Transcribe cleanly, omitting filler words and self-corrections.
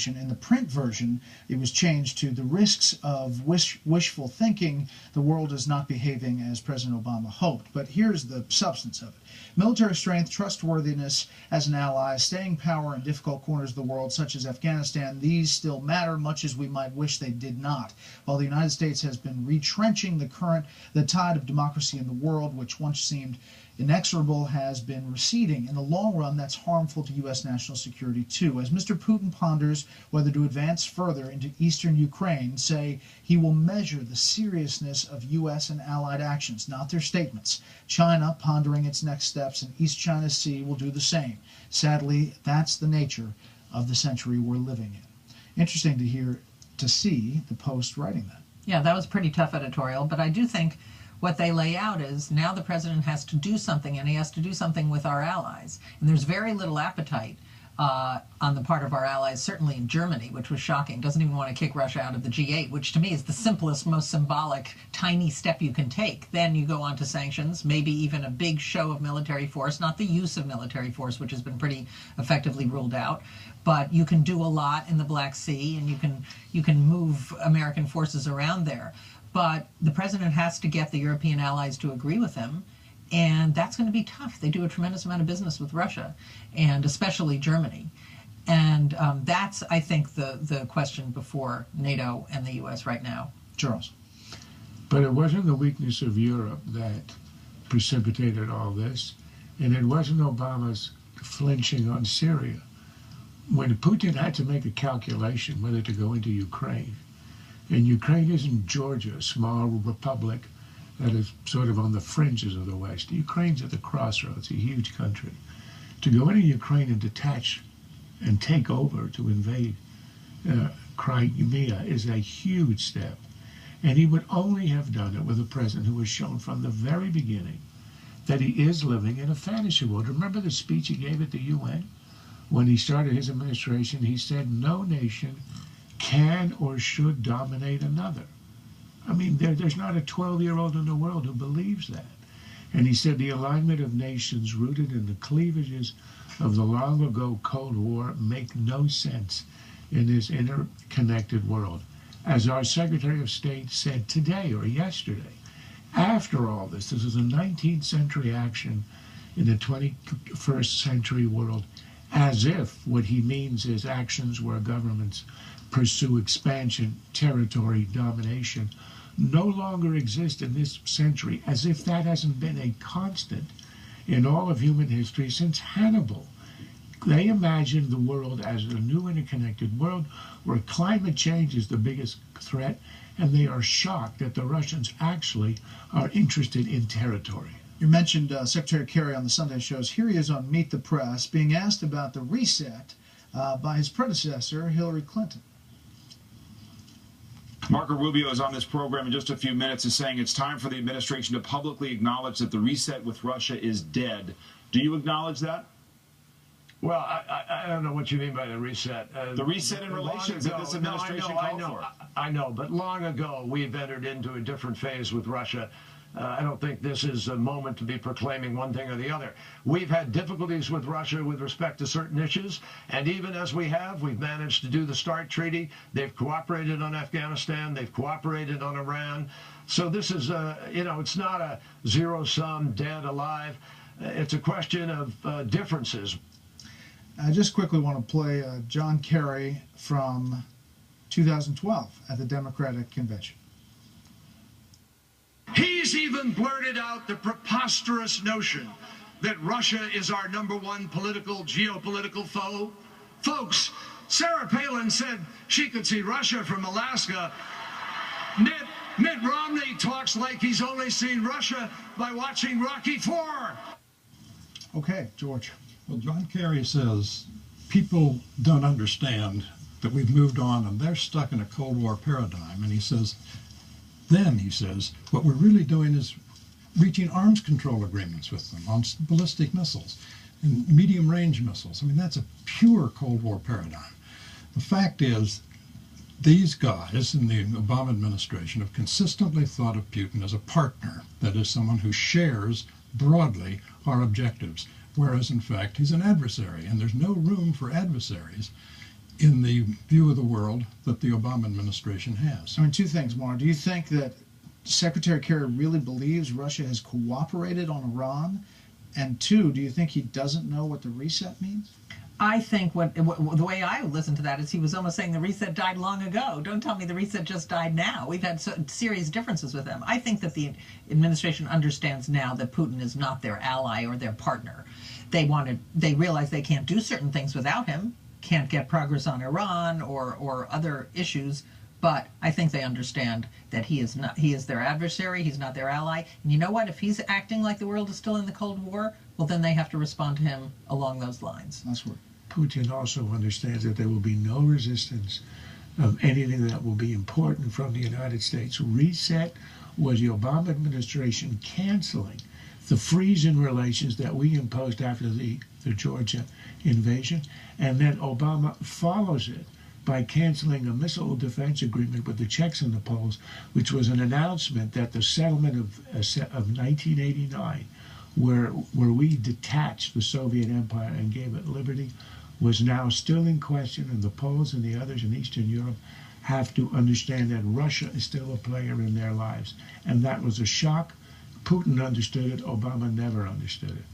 In the print version, it was changed to the risks of wishful thinking. The world is not behaving as President Obama hoped. But here's the substance of it. Military strength, trustworthiness as an ally, staying power in difficult corners of the world, such as Afghanistan, these still matter, much as we might wish they did not. While the United States has been retrenching, the tide of democracy in the world, which once seemed inexorable, has been receding. In the long run, that's harmful to U.S. national security, too. As Mr. Putin ponders whether to advance further into eastern Ukraine, say he will measure the seriousness of U.S. and allied actions, not their statements. China, pondering its next steps in East China Sea, will do the same. Sadly, that's the nature of the century we're living in. Interesting to see the Post writing that. Yeah, that was pretty tough editorial, but I do think what they lay out is now the president has to do something, and he has to do something with our allies. And there's very little appetite on the part of our allies, certainly in Germany, which was shocking. Doesn't even want to kick Russia out of the G8, which to me is the simplest, most symbolic, tiny step you can take. Then you go on to sanctions, maybe even a big show of military force, not the use of military force, which has been pretty effectively ruled out. But you can do a lot in the Black Sea, and you can move American forces around there. But the president has to get the European allies to agree with him, and that's going to be tough. They do a tremendous amount of business with Russia, and especially Germany. And that's, I think, the question before NATO and the U.S. right now. Charles. But it wasn't the weakness of Europe that precipitated all this, and it wasn't Obama's flinching on Syria. When Putin had to make a calculation whether to go into Ukraine, and Ukraine isn't Georgia, a small republic that is sort of on the fringes of the West. Ukraine's at the crossroads, a huge country. To go into Ukraine and detach and take over, to invade Crimea is a huge step. And he would only have done it with a president who has shown from the very beginning that he is living in a fantasy world. Remember the speech he gave at the UN? When he started his administration, he said no nation can or should dominate another. I mean, there's not a 12-year-old in the world who believes that. And he said the alignment of nations rooted in the cleavages of the long-ago Cold War make no sense in this interconnected world. As our Secretary of State said today or yesterday, after all this is a 19th century action in the 21st century world, as if what he means is actions where governments pursue expansion, territory, domination, no longer exist in this century, as if that hasn't been a constant in all of human history since Hannibal. They imagined the world as a new interconnected world where climate change is the biggest threat, and they are shocked that the Russians actually are interested in territory. You mentioned Secretary Kerry on the Sunday shows. Here he is on Meet the Press being asked about the reset by his predecessor, Hillary Clinton. Marco Rubio is on this program in just a few minutes and saying it's time for the administration to publicly acknowledge that the reset with Russia is dead. Do you acknowledge that? Well, I don't know what you mean by the reset. The reset in relations that this administration called for. I know, but long ago we've entered into a different phase with Russia. I don't think this is a moment to be proclaiming one thing or the other. We've had difficulties with Russia with respect to certain issues, and even as we've managed to do the START treaty. They've cooperated on Afghanistan. They've cooperated on Iran. So this is, it's not a zero-sum, dead, alive. It's a question of differences. I just quickly want to play John Kerry from 2012 at the Democratic Convention. He's even blurted out the preposterous notion that Russia is our #1 geopolitical foe. Folks, Sarah Palin said she could see Russia from Alaska. Mitt Romney talks like he's only seen Russia by watching Rocky IV. Okay, George. Well, John Kerry says people don't understand that we've moved on and they're stuck in a Cold War paradigm. And he says, what we're really doing is reaching arms control agreements with them on ballistic missiles and medium-range missiles. I mean, that's a pure Cold War paradigm. The fact is, these guys in the Obama administration have consistently thought of Putin as a partner, that is, someone who shares broadly our objectives, whereas, in fact, he's an adversary, and there's no room for adversaries in the view of the world that the Obama administration has. I mean, two things, Mara. Do you think that Secretary Kerry really believes Russia has cooperated on Iran? And two, do you think he doesn't know what the reset means? I think the way I listen to that is he was almost saying the reset died long ago. Don't tell me the reset just died now. We've had serious differences with them. I think that the administration understands now that Putin is not their ally or their partner. They realize they can't do certain things without him, can't get progress on Iran or other issues. But I think they understand that he is their adversary, he's not their ally. And you know what? If he's acting like the world is still in the Cold War, well, then they have to respond to him along those lines. That's what Putin also understands that there will be no resistance of anything that will be important from the United States. Reset was the Obama administration canceling the freeze in relations that we imposed after the Georgia invasion, and then Obama follows it by canceling a missile defense agreement with the Czechs and the Poles, which was an announcement that the settlement of 1989, where we detached the Soviet Empire and gave it liberty, was now still in question, and the Poles and the others in Eastern Europe have to understand that Russia is still a player in their lives. And that was a shock. Putin understood it. Obama never understood it.